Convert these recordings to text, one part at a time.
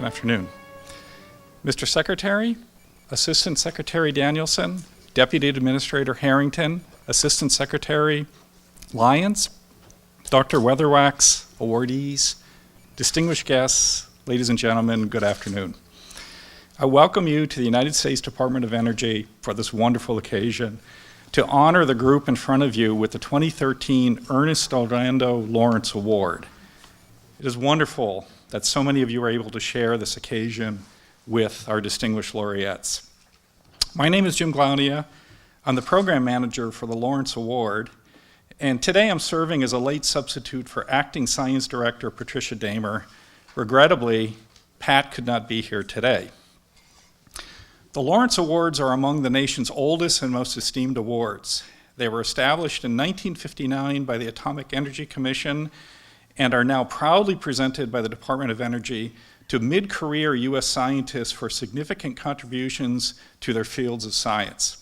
afternoon. Mr. Secretary, Assistant Secretary Danielson, Deputy Administrator Harrington, Assistant Secretary Lyons, Dr. Weatherwax, awardees, distinguished guests, ladies and gentlemen, good afternoon. I welcome you to the United States Department of Energy for this wonderful occasion to honor the group in front of you with the 2013 Ernest Orlando Lawrence Award. It is wonderful that so many of you are able to share this occasion with our distinguished laureates. My name is Jim Glaunia. I'm the program manager for the Lawrence Award, and today I'm serving as a late substitute for Acting Science Director Patricia Damer. Regrettably, Pat could not be here today. The Lawrence Awards are among the nation's oldest and most esteemed awards. They were established in 1959 by the Atomic Energy Commission and are now proudly presented by the Department of Energy to mid-career U.S. scientists for significant contributions to their fields of science.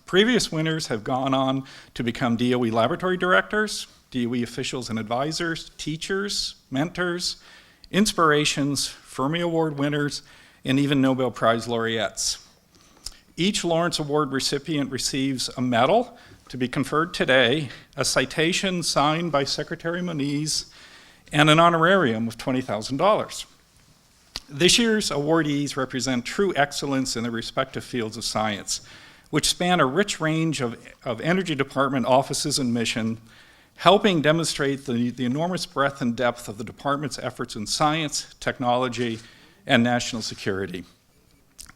Previous winners have gone on to become DOE laboratory directors, DOE officials and advisors, teachers, mentors, inspirations, Fermi Award winners, and even Nobel Prize laureates. Each Lawrence Award recipient receives a medal to be conferred today, a citation signed by Secretary Moniz, and an honorarium of $20,000. This year's awardees represent true excellence in their respective fields of science, which span a rich range of Energy Department offices and mission, helping demonstrate the enormous breadth and depth of the department's efforts in science, technology, and national security.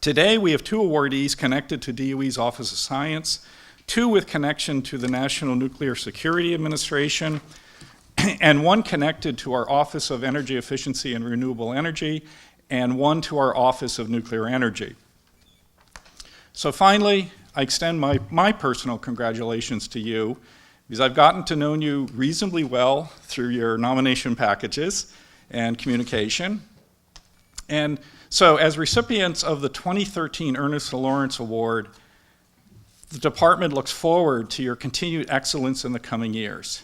Today, we have two awardees connected to DOE's Office of Science, two with connection to the National Nuclear Security Administration, and one connected to our Office of Energy Efficiency and Renewable Energy, and one to our Office of Nuclear Energy. So finally, I extend my personal congratulations to you, because I've gotten to know you reasonably well through your nomination packages and communication. And so as recipients of the 2013 Ernest Lawrence Award, the department looks forward to your continued excellence in the coming years.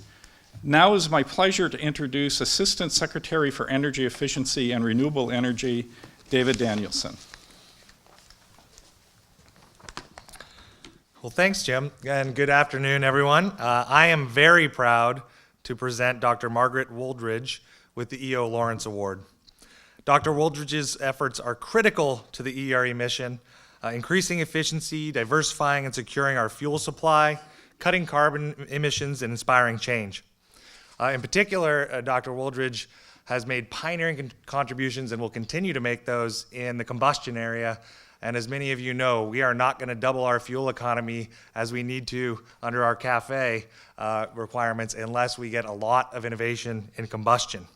Now it is my pleasure to introduce Assistant Secretary for Energy Efficiency and Renewable Energy, David Danielson. Well, thanks, Jim, and good afternoon, everyone. I am very proud to present Dr. Margaret Wooldridge with the EO Lawrence Award. Dr. Wooldridge's efforts are critical to the ERE mission, increasing efficiency, diversifying and securing our fuel supply, cutting carbon emissions, and inspiring change. In particular, Dr. Wooldridge has made pioneering contributions and will continue to make those in the combustion area. And as many of you know, we are not going to double our fuel economy as we need to under our CAFE requirements unless we get a lot of innovation in combustion.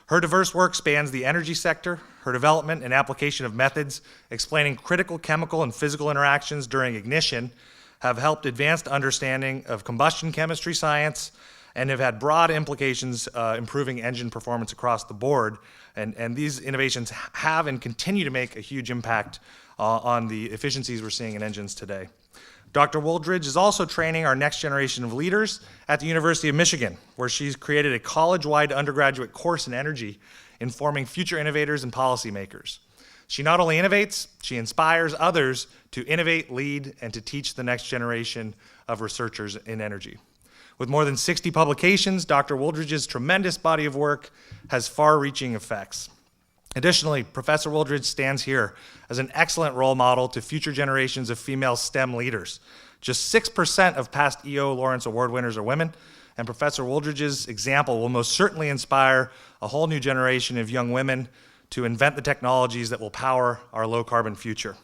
Her diverse work spans the energy sector. Her development and application of methods explaining critical chemical and physical interactions during ignition have helped advanced understanding of combustion chemistry science and have had broad implications improving engine performance across the board. And these innovations have and continue to make a huge impact on the efficiencies we're seeing in engines today. Dr. Wooldridge is also training our next generation of leaders at the University of Michigan, where she's created a college-wide undergraduate course in energy, informing future innovators and policymakers. She not only innovates, she inspires others to innovate, lead, and to teach the next generation of researchers in energy. With more than 60 publications, Dr. Wooldridge's tremendous body of work has far-reaching effects. Additionally, Professor Wooldridge stands here as an excellent role model to future generations of female STEM leaders. Just 6% of past EO Lawrence Award winners are women, and Professor Wooldridge's example will most certainly inspire a whole new generation of young women to invent the technologies that will power our low-carbon future.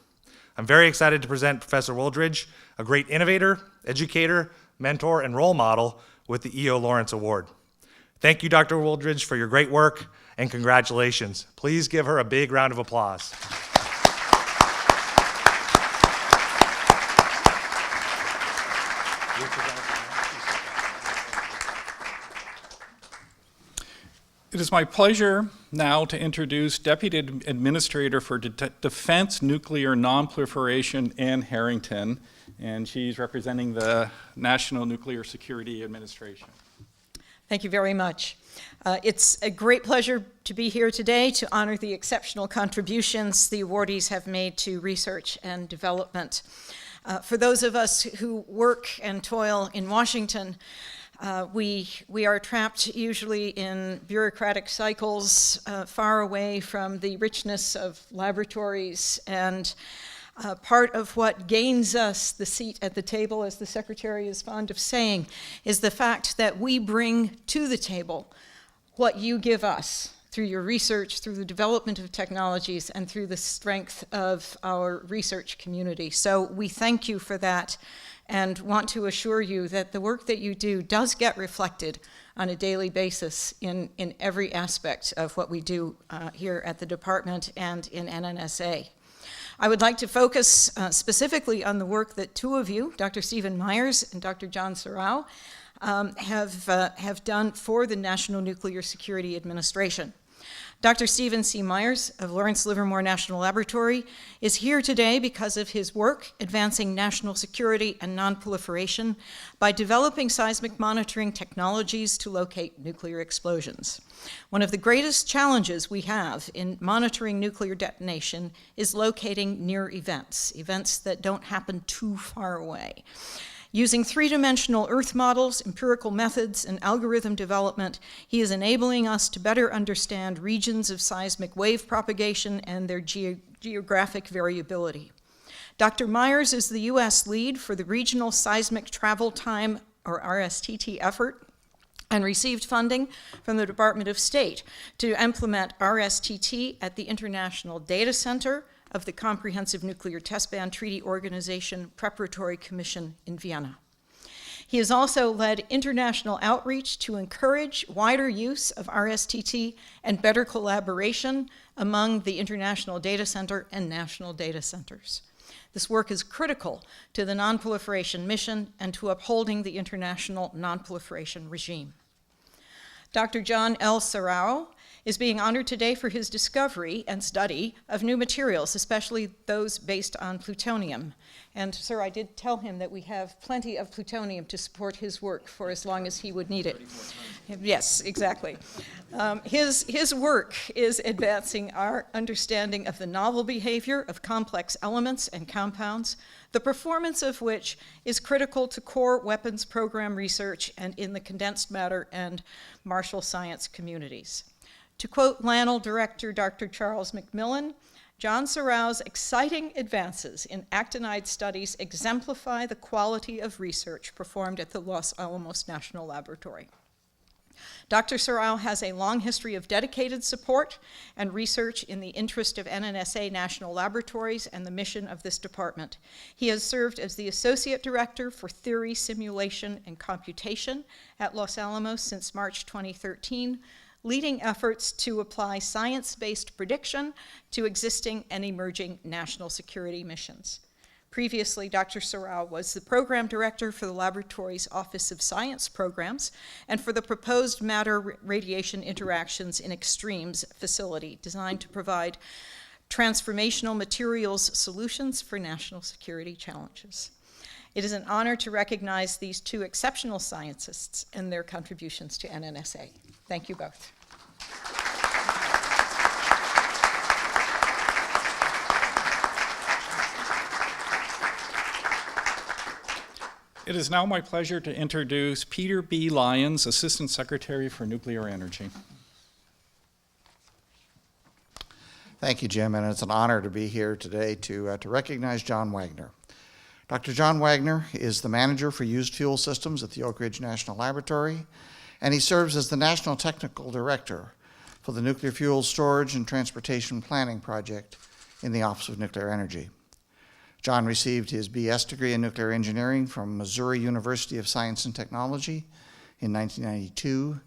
I'm very excited to present Professor Wooldridge, a great innovator, educator, mentor, and role model with the EO Lawrence Award. Thank you, Dr. Wooldridge, for your great work, and congratulations. Please give her a big round of applause. It is my pleasure now to introduce Deputy Administrator for Defense, Nuclear, NonProliferation, Ann Harrington, and she's representing the National Nuclear Security Administration. Thank you very much. It's a great pleasure to be here today to honor the exceptional contributions the awardees have made to research and development. For those of us who work and toil in Washington, we are trapped usually in bureaucratic cycles far away from the richness of laboratories, and part of what gains us the seat at the table, as the Secretary is fond of saying, is the fact that we bring to the table what you give us through your research, through the development of technologies, and through the strength of our research community. So we thank you for that and want to assure you that the work that you do does get reflected on a daily basis in every aspect of what we do here at the department and in NNSA. I would like to focus specifically on the work that two of you, Dr. Stephen Myers and Dr. John Sarau, have done for the National Nuclear Security Administration. Dr. Stephen C. Myers of Lawrence Livermore National Laboratory is here today because of his work advancing national security and nonproliferation by developing seismic monitoring technologies to locate nuclear explosions. One of the greatest challenges we have in monitoring nuclear detonation is locating near events that don't happen too far away. Using three-dimensional Earth models, empirical methods, and algorithm development, he is enabling us to better understand regions of seismic wave propagation and their geographic variability. Dr. Myers is the U.S. lead for the Regional Seismic Travel Time, or RSTT, effort, and received funding from the Department of State to implement RSTT at the International Data Center of the Comprehensive Nuclear Test Ban Treaty Organization Preparatory Commission in Vienna. He has also led international outreach to encourage wider use of RSTT and better collaboration among the International Data Center and national data centers. This work is critical to the nonproliferation mission and to upholding the international nonproliferation regime. Dr. John L. Sarau is being honored today for his discovery and study of new materials, especially those based on plutonium. And, sir, I did tell him that we have plenty of plutonium to support his work for as long as he would need it. Yes, exactly. His work is advancing our understanding of the novel behavior of complex elements and compounds, the performance of which is critical to core weapons program research and in the condensed matter and martial science communities. To quote LANL Director Dr. Charles McMillan, John Sarau's exciting advances in actinide studies exemplify the quality of research performed at the Los Alamos National Laboratory. Dr. Sarau has a long history of dedicated support and research in the interest of NNSA National Laboratories and the mission of this department. He has served as the Associate Director for Theory, Simulation, and Computation at Los Alamos since March 2013, leading efforts to apply science-based prediction to existing and emerging national security missions. Previously, Dr. Sarau was the program director for the laboratory's Office of Science Programs and for the proposed matter radiation interactions in extremes facility designed to provide transformational materials solutions for national security challenges. It is an honor to recognize these two exceptional scientists and their contributions to NNSA. Thank you both. It is now my pleasure to introduce Peter B. Lyons, Assistant Secretary for Nuclear Energy. Thank you, Jim, and it's an honor to be here today to recognize John Wagner. Dr. John Wagner is the manager for used fuel systems at the Oak Ridge National Laboratory, and he serves as the National Technical Director for the Nuclear Fuel Storage and Transportation Planning Project in the Office of Nuclear Energy. John received his BS degree in nuclear engineering from Missouri University of Science and Technology in 1992,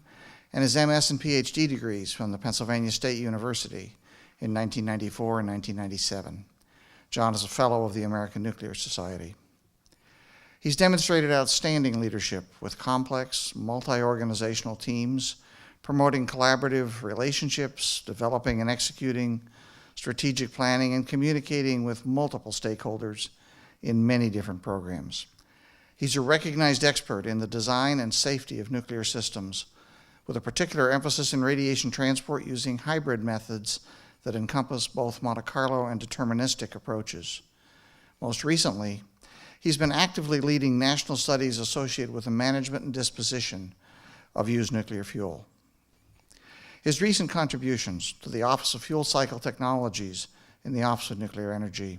and his MS and PhD degrees from the Pennsylvania State University in 1994 and 1997. John is a fellow of the American Nuclear Society. He's demonstrated outstanding leadership with complex, multi-organizational teams, promoting collaborative relationships, developing and executing strategic planning, and communicating with multiple stakeholders in many different programs. He's a recognized expert in the design and safety of nuclear systems, with a particular emphasis in radiation transport using hybrid methods that encompass both Monte Carlo and deterministic approaches. Most recently, he's been actively leading national studies associated with the management and disposition of used nuclear fuel. His recent contributions to the Office of Fuel Cycle Technologies in the Office of Nuclear Energy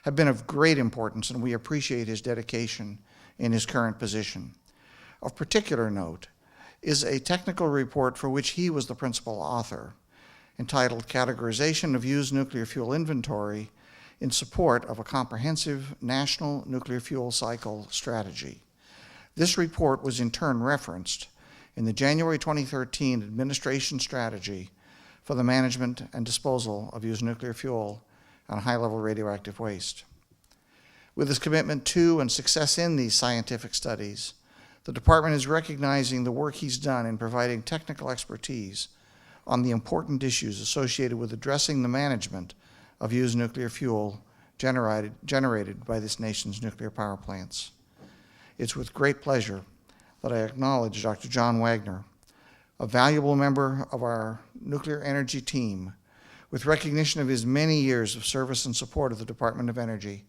have been of great importance, and we appreciate his dedication in his current position. Of particular note is a technical report for which he was the principal author, entitled Categorization of Used Nuclear Fuel Inventory in Support of a Comprehensive National Nuclear Fuel Cycle Strategy. This report was in turn referenced in the January 2013 Administration Strategy for the Management and Disposal of Used Nuclear Fuel and High-Level Radioactive Waste. With his commitment to and success in these scientific studies, the department is recognizing the work he's done in providing technical expertise on the important issues associated with addressing the management of used nuclear fuel generated by this nation's nuclear power plants. It's with great pleasure that I acknowledge Dr. John Wagner, a valuable member of our nuclear energy team, with recognition of his many years of service and support of the Department of Energy,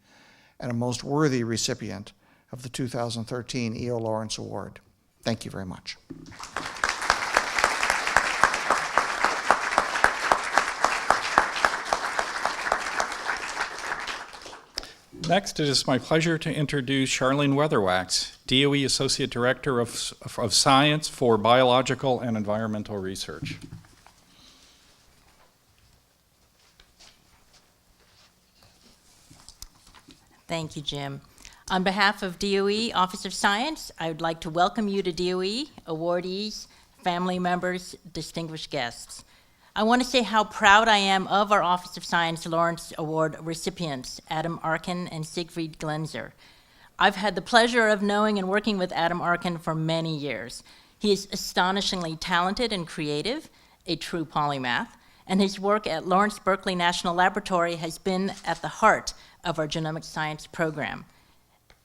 and a most worthy recipient of the 2013 E.O. Lawrence Award. Thank you very much. Next, it is my pleasure to introduce Charlene Weatherwax, DOE Associate Director of Science for Biological and Environmental Research. Thank you, Jim. On behalf of DOE Office of Science, I would like to welcome you to DOE, awardees, family members, distinguished guests. I want to say how proud I am of our Office of Science Lawrence Award recipients, Adam Arkin and Siegfried Glenzer. I've had the pleasure of knowing and working with Adam Arkin for many years. He is astonishingly talented and creative, a true polymath, and his work at Lawrence Berkeley National Laboratory has been at the heart of our genomic science program.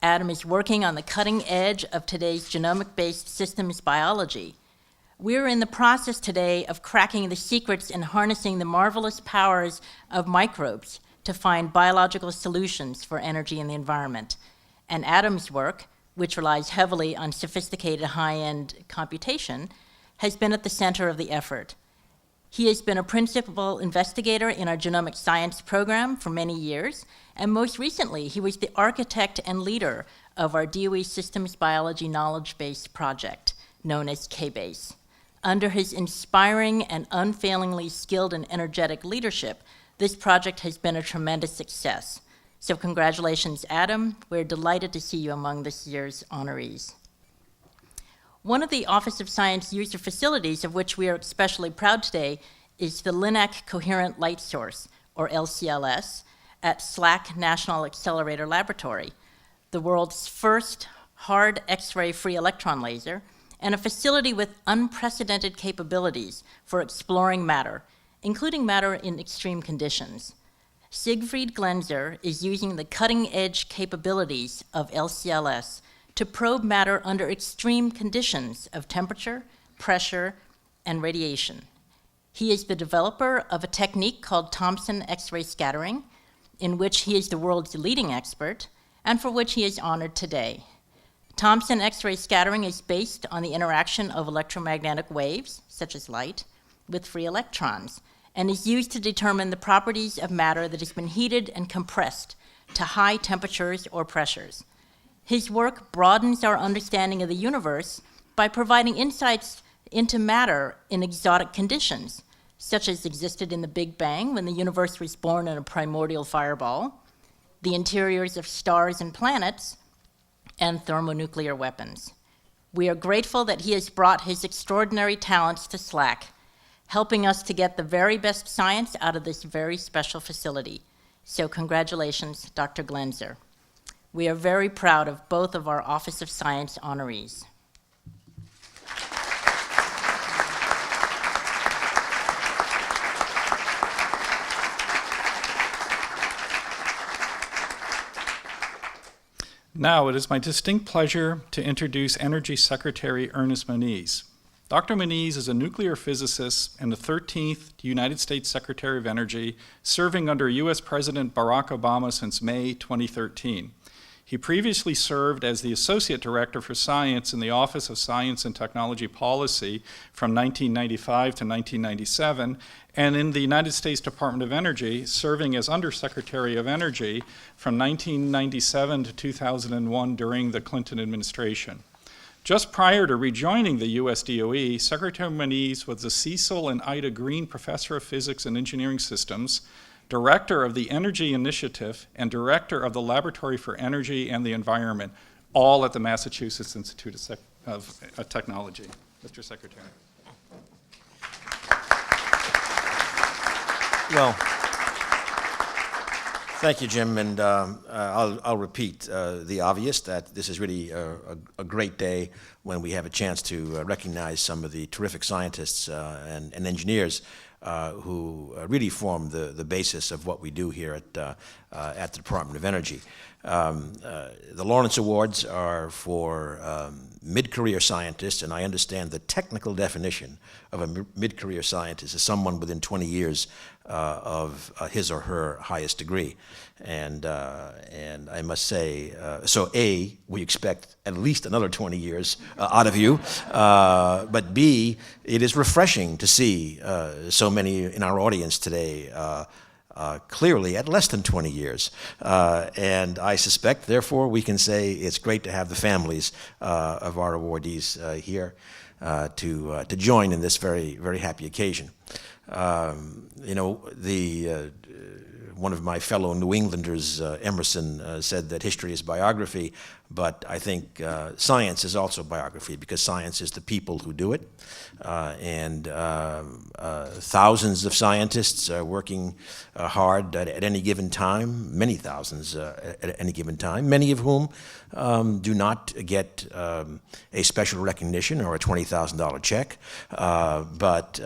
Adam is working on the cutting edge of today's genomic-based systems biology. We're in the process today of cracking the secrets and harnessing the marvelous powers of microbes to find biological solutions for energy and the environment. And Adam's work, which relies heavily on sophisticated high-end computation, has been at the center of the effort. He has been a principal investigator in our genomic science program for many years, and most recently, he was the architect and leader of our DOE Systems Biology Knowledge Base project, known as KBase. Under his inspiring and unfailingly skilled and energetic leadership, this project has been a tremendous success. So congratulations, Adam. We're delighted to see you among this year's honorees. One of the Office of Science user facilities of which we are especially proud today is the LINAC Coherent Light Source, or LCLS, at SLAC National Accelerator Laboratory, the world's first hard X-ray free electron laser, and a facility with unprecedented capabilities for exploring matter, including matter in extreme conditions. Siegfried Glenzer is using the cutting-edge capabilities of LCLS to probe matter under extreme conditions of temperature, pressure, and radiation. He is the developer of a technique called Thomson X-ray scattering, in which he is the world's leading expert, and for which he is honored today. Thomson X-ray scattering is based on the interaction of electromagnetic waves, such as light, with free electrons, and is used to determine the properties of matter that has been heated and compressed to high temperatures or pressures. His work broadens our understanding of the universe by providing insights into matter in exotic conditions, such as existed in the Big Bang when the universe was born in a primordial fireball, the interiors of stars and planets, and thermonuclear weapons. We are grateful that he has brought his extraordinary talents to SLAC, helping us to get the very best science out of this very special facility. So congratulations, Dr. Glenzer. We are very proud of both of our Office of Science honorees. Now, it is my distinct pleasure to introduce Energy Secretary Ernest Moniz. Dr. Moniz is a nuclear physicist and the 13th United States Secretary of Energy, serving under U.S. President Barack Obama since May 2013. He previously served as the Associate Director for Science in the Office of Science and Technology Policy from 1995 to 1997, and in the United States Department of Energy, serving as Undersecretary of Energy from 1997 to 2001 during the Clinton administration. Just prior to rejoining the U.S. DOE, Secretary Moniz was the Cecil and Ida Green Professor of Physics and Engineering Systems, Director of the Energy Initiative, and Director of the Laboratory for Energy and the Environment, all at the Massachusetts Institute of Technology. Mr. Secretary. Well, thank you, Jim, and I'll repeat the obvious, that this is really a great day when we have a chance to recognize some of the terrific scientists and engineers who really form the basis of what we do here at the Department of Energy. The Lawrence Awards are for mid-career scientists, and I understand the technical definition of a mid-career scientist is someone within 20 years of his or her highest degree. And I must say, so A, we expect at least another 20 years out of you, but B, it is refreshing to see so many in our audience today clearly at less than 20 years. And I suspect, therefore, we can say it's great to have the families of our awardees here to join in this very, very happy occasion. You know, one of my fellow New Englanders, Emerson, said that history is biography, but I think science is also biography, because science is the people who do it. And thousands of scientists are working hard at any given time, many thousands at any given time, many of whom do not get a special recognition or a $20,000 check, but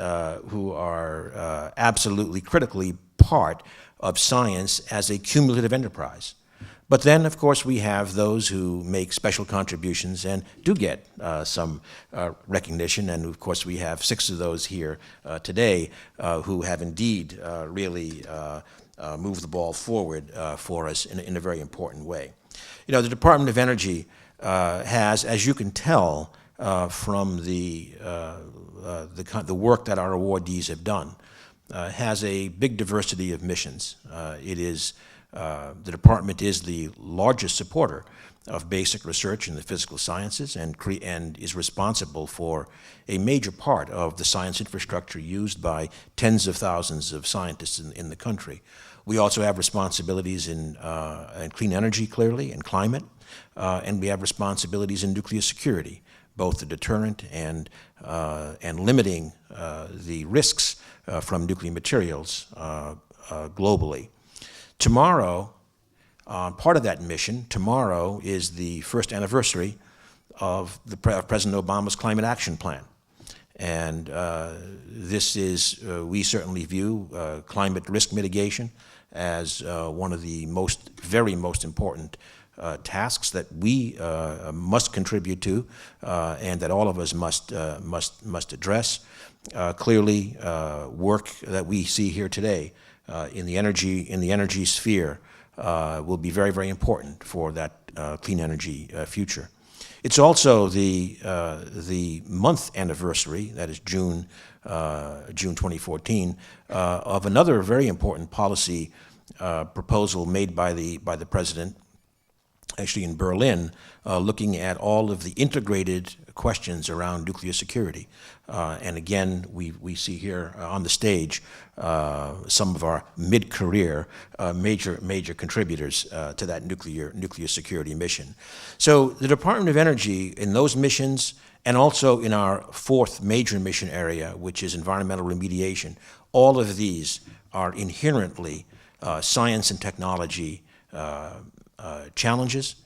who are absolutely critically part of science as a cumulative enterprise. But then, of course, we have those who make special contributions and do get some recognition, and of course we have 6 of those here today who have indeed really moved the ball forward for us in a very important way. You know, the Department of Energy has, as you can tell from the work that our awardees have done, has a big diversity of missions. The department is the largest supporter of basic research in the physical sciences and is responsible for a major part of the science infrastructure used by tens of thousands of scientists in the country. We also have responsibilities in clean energy, clearly, and climate, and we have responsibilities in nuclear security, both the deterrent and limiting the risks from nuclear materials globally. Tomorrow, part of that mission, tomorrow is the first anniversary of President Obama's Climate Action Plan. And this is, we certainly view climate risk mitigation as one of the very most important tasks that we must contribute to and that all of us must address. Clearly, work that we see here today in the energy sphere will be very, very important for that clean energy future. It's also the month anniversary, that is June 2014, of another very important policy proposal made by the president, actually in Berlin, looking at all of the integrated questions around nuclear security. And again, we see here on the stage some of our mid-career major contributors to that nuclear security mission. So the Department of Energy, in those missions, and also in our 4th major mission area, which is environmental remediation, all of these are inherently science and technology challenges.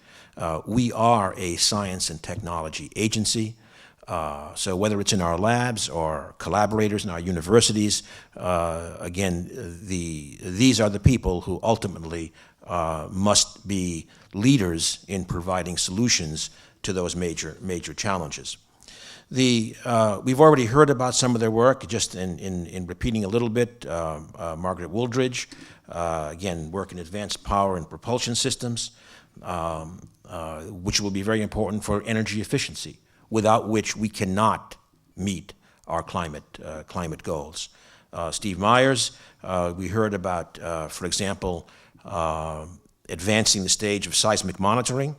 We are a science and technology agency. So whether it's in our labs or collaborators in our universities, again, these are the people who ultimately must be leaders in providing solutions to those major challenges. We've already heard about some of their work, just in repeating a little bit. Margaret Wooldridge, again, work in advanced power and propulsion systems, which will be very important for energy efficiency, without which we cannot meet our climate goals. Steve Myers, we heard about, for example, advancing the stage of seismic monitoring,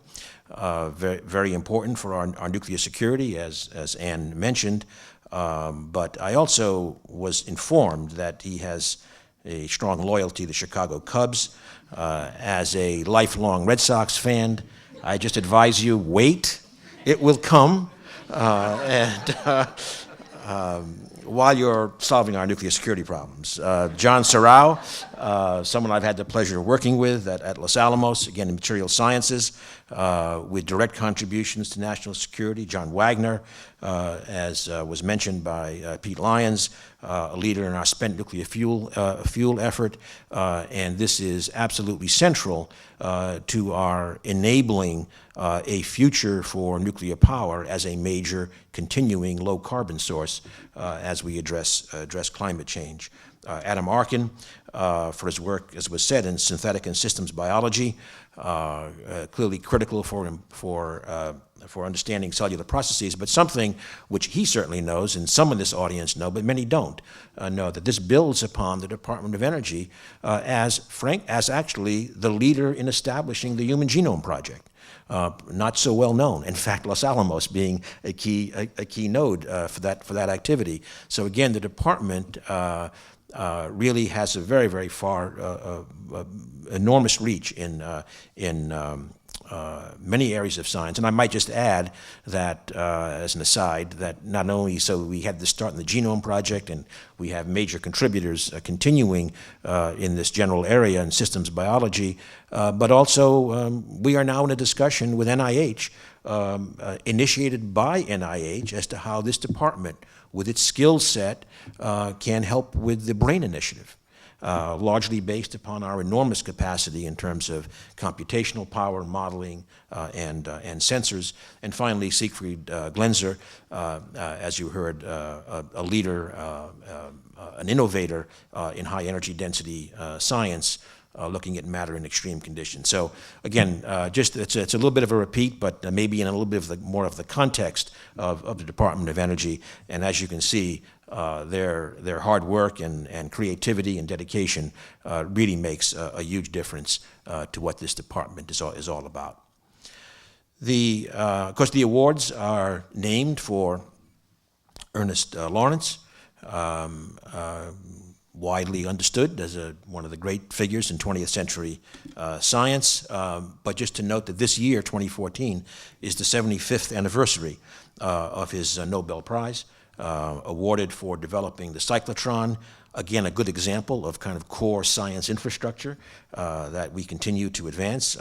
very, very important for our nuclear security, as Ann mentioned. But I also was informed that he has a strong loyalty to the Chicago Cubs. As a lifelong Red Sox fan, I just advise you, wait, it will come. While you're solving our nuclear security problems. John Serrao, someone I've had the pleasure of working with at Los Alamos, again in material sciences, with direct contributions to national security. John Wagner, as was mentioned by Pete Lyons, a leader in our spent nuclear fuel effort, and this is absolutely central to our enabling a future for nuclear power as a major continuing low carbon source as we address climate change. Adam Arkin, for his work, as was said, in synthetic and systems biology, clearly critical for understanding cellular processes, but something which he certainly knows, and some in this audience know, but many don't know, that this builds upon the Department of Energy as actually the leader in establishing the Human Genome Project. Not so well known. In fact, Los Alamos being a key node for that activity. So again, the department really has a very, very far, enormous reach in many areas of science. And I might just add that, as an aside, that not only so we had the start in the Genome Project, and we have major contributors continuing in this general area in systems biology, but also we are now in a discussion with NIH, initiated by NIH, as to how this department, with its skill set, can help with the BRAIN initiative. Largely based upon our enormous capacity in terms of computational power, modeling, and sensors. And finally, Siegfried Glenzer, as you heard, a leader, an innovator in high energy density science, looking at matter in extreme conditions. So again, just it's a little bit of a repeat, but maybe in a little bit of more of the context of the Department of Energy. And as you can see, their hard work and creativity and dedication really makes a huge difference to what this department is all about. Of course, the awards are named for Ernest Lawrence, widely understood as one of the great figures in 20th century science. But just to note that this year, 2014, is the 75th anniversary of his Nobel Prize. Awarded for developing the cyclotron. Again, a good example of kind of core science infrastructure that we continue to advance,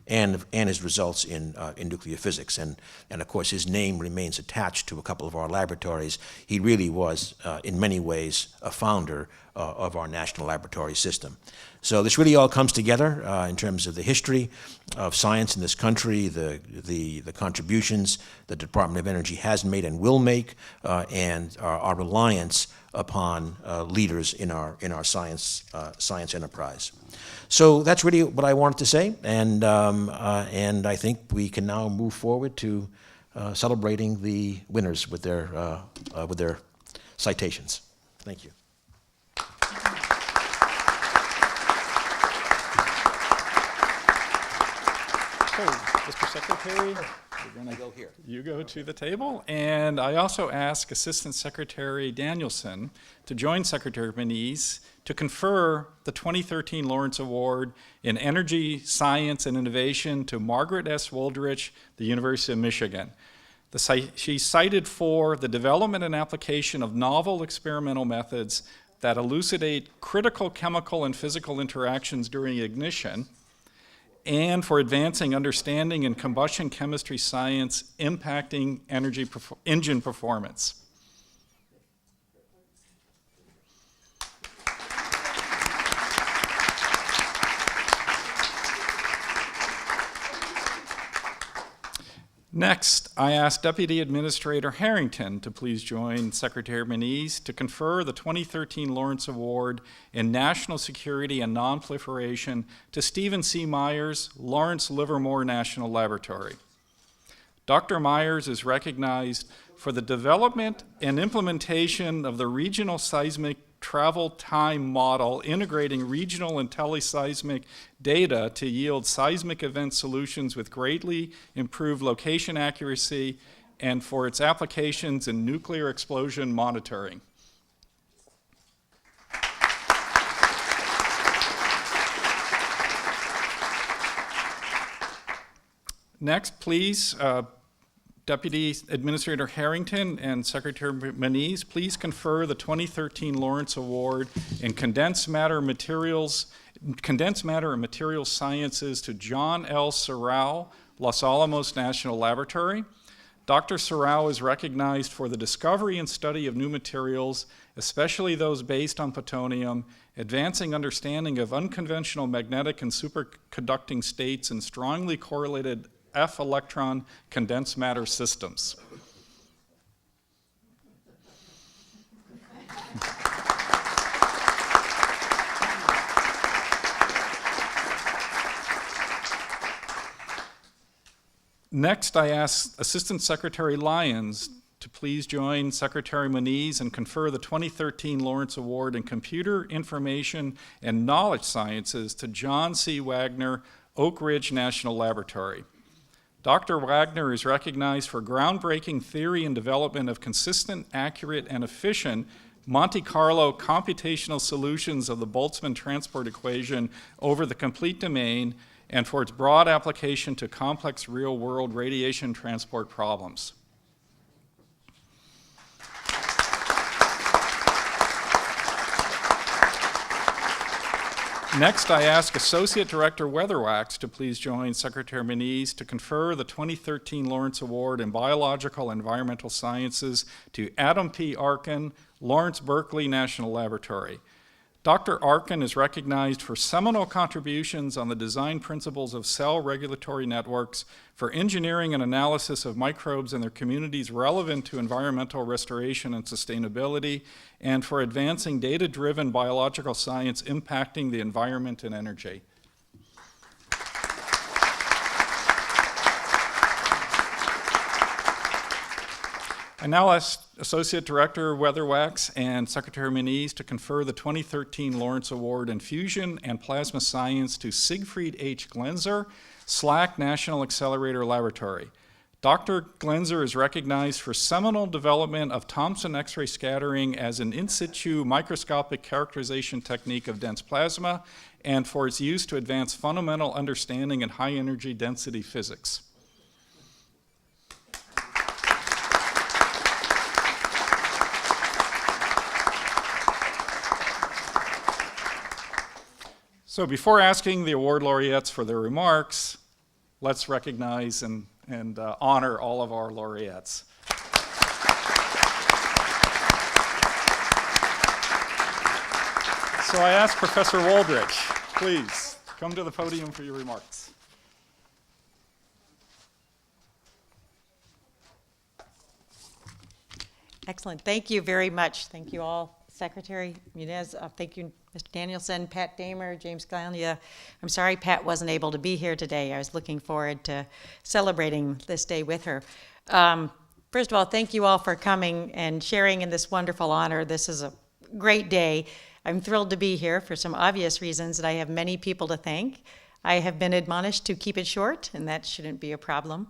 and his results in nuclear physics. And of course, his name remains attached to a couple of our laboratories. He really was, in many ways, a founder of our national laboratory system. So this really all comes together in terms of the history of science in this country, the contributions the Department of Energy has made and will make, and our reliance upon leaders in our science enterprise. So that's really what I wanted to say, and I think we can now move forward to celebrating the winners with their citations. Thank you. So, Mr. Secretary, you're going to go here. You go to the table, and I also ask Assistant Secretary Danielson to join Secretary Moniz to confer the 2013 Lawrence Award in Energy, Science, and Innovation to Margaret S. Wooldridge, the University of Michigan. She's cited for the development and application of novel experimental methods that elucidate critical chemical and physical interactions during ignition, and for advancing understanding in combustion chemistry science impacting engine performance. Next, I ask Deputy Administrator Harrington to please join Secretary Moniz to confer the 2013 Lawrence Award in National Security and NonProliferation to Stephen C. Myers, Lawrence Livermore National Laboratory. Dr. Myers is recognized for the development and implementation of the regional seismic travel time model, integrating regional and teleseismic data to yield seismic event solutions with greatly improved location accuracy, and for its applications in nuclear explosion monitoring. Next, please, Deputy Administrator Harrington and Secretary Moniz, please confer the 2013 Lawrence Award in Condensed Matter and Materials Sciences to John L. Sorrell, Los Alamos National Laboratory. Dr. Sorrell is recognized for the discovery and study of new materials, especially those based on plutonium, advancing understanding of unconventional magnetic and superconducting states in strongly correlated F-electron condensed matter systems. Next, I ask Assistant Secretary Lyons to please join Secretary Moniz and confer the 2013 Lawrence Award in Computer Information and Knowledge Sciences to John C. Wagner, Oak Ridge National Laboratory. Dr. Wagner is recognized for groundbreaking theory and development of consistent, accurate, and efficient Monte Carlo computational solutions of the Boltzmann transport equation over the complete domain, and for its broad application to complex real-world radiation transport problems. Next, I ask Associate Director Weatherwax to please join Secretary Moniz to confer the 2013 Lawrence Award in Biological and Environmental Sciences to Adam P. Arkin, Lawrence Berkeley National Laboratory. Dr. Arkin is recognized for seminal contributions on the design principles of cell regulatory networks, for engineering and analysis of microbes and their communities relevant to environmental restoration and sustainability, and for advancing data-driven biological science impacting the environment and energy. I now ask Associate Director Weatherwax and Secretary Moniz to confer the 2013 Lawrence Award in Fusion and Plasma Science to Siegfried H. Glenzer, SLAC National Accelerator Laboratory. Dr. Glenzer is recognized for seminal development of Thomson X-ray scattering as an in situ microscopic characterization technique of dense plasma, and for its use to advance fundamental understanding in high energy density physics. So before asking the award laureates for their remarks, let's recognize and honor all of our laureates. So I ask Professor Wooldridge, please come to the podium for your remarks. Excellent. Thank you very much. Thank you all. Secretary Moniz, thank you, Mr. Danielson, Pat Damer, James Gallagher. I'm sorry Pat wasn't able to be here today. I was looking forward to celebrating this day with her. First of all, thank you all for coming and sharing in this wonderful honor. This is a great day. I'm thrilled to be here for some obvious reasons, and I have many people to thank. I have been admonished to keep it short, and that shouldn't be a problem.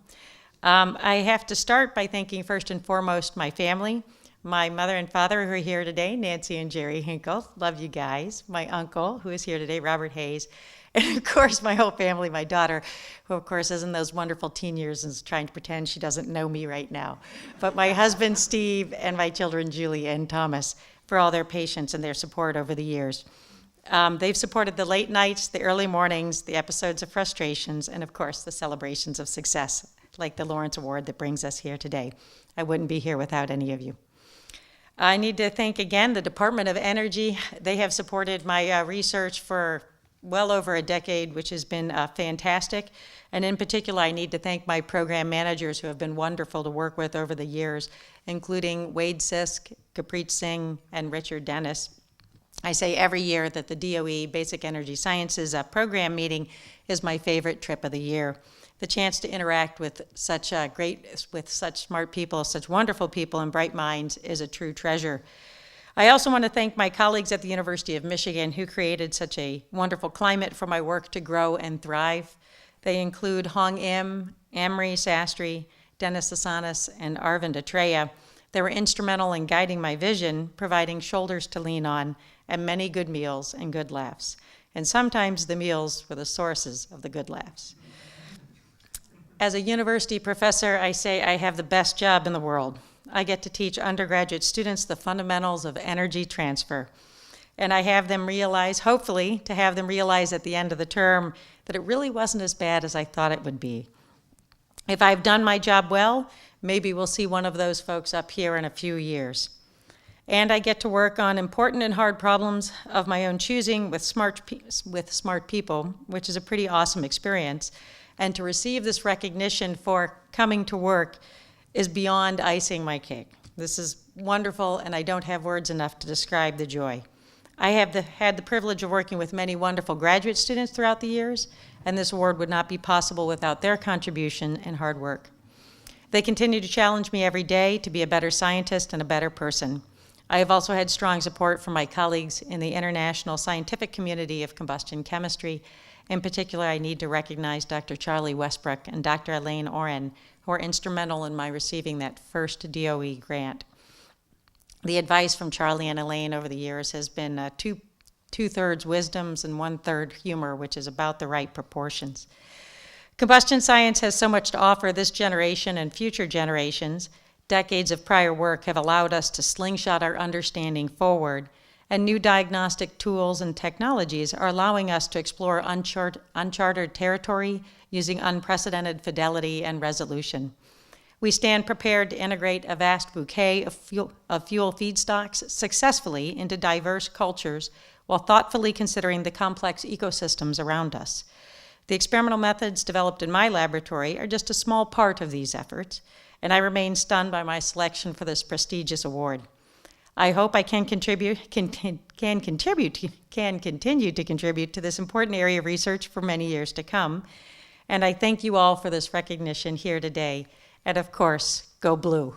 I have to start by thanking first and foremost my family. My mother and father who are here today, Nancy and Jerry Hinkle, love you guys. My uncle who is here today, Robert Hayes. And of course, my whole family, my daughter, who of course is in those wonderful teen years and is trying to pretend she doesn't know me right now. But my husband, Steve, and my children, Julie and Thomas, for all their patience and their support over the years. They've supported the late nights, the early mornings, the episodes of frustrations, and of course, the celebrations of success, like the Lawrence Award that brings us here today. I wouldn't be here without any of you. I need to thank again the Department of Energy. They have supported my research for well over a decade, which has been fantastic. And in particular, I need to thank my program managers who have been wonderful to work with over the years, including Wade Sisk, Kapreet Singh, and Richard Dennis. I say every year that the DOE Basic Energy Sciences program meeting is my favorite trip of the year. The chance to interact with such smart people, such wonderful people and bright minds is a true treasure. I also want to thank my colleagues at the University of Michigan who created such a wonderful climate for my work to grow and thrive. They include Hong Im, Amri Sastry, Dennis Asanis, and Arvind Atreya. They were instrumental in guiding my vision, providing shoulders to lean on, and many good meals and good laughs. And sometimes the meals were the sources of the good laughs. As a university professor, I say I have the best job in the world. I get to teach undergraduate students the fundamentals of energy transfer. And I have them realize, hopefully, to have them realize at the end of the term that it really wasn't as bad as I thought it would be. If I've done my job well, maybe we'll see one of those folks up here in a few years. And I get to work on important and hard problems of my own choosing with smart people, which is a pretty awesome experience. And to receive this recognition for coming to work is beyond icing my cake. This is wonderful, and I don't have words enough to describe the joy. I have had the privilege of working with many wonderful graduate students throughout the years, and this award would not be possible without their contribution and hard work. They continue to challenge me every day to be a better scientist and a better person. I have also had strong support from my colleagues in the international scientific community of combustion chemistry. In particular, I need to recognize Dr. Charlie Westbrook and Dr. Elaine Oren, who were instrumental in my receiving that first DOE grant. The advice from Charlie and Elaine over the years has been two-thirds wisdoms and one-third humor, which is about the right proportions. Combustion science has so much to offer this generation and future generations. Decades of prior work have allowed us to slingshot our understanding forward, and new diagnostic tools and technologies are allowing us to explore uncharted territory using unprecedented fidelity and resolution. We stand prepared to integrate a vast bouquet of fuel feedstocks successfully into diverse cultures while thoughtfully considering the complex ecosystems around us. The experimental methods developed in my laboratory are just a small part of these efforts, and I remain stunned by my selection for this prestigious award. I hope I can continue to contribute to this important area of research for many years to come, and I thank you all for this recognition here today. And of course, go blue.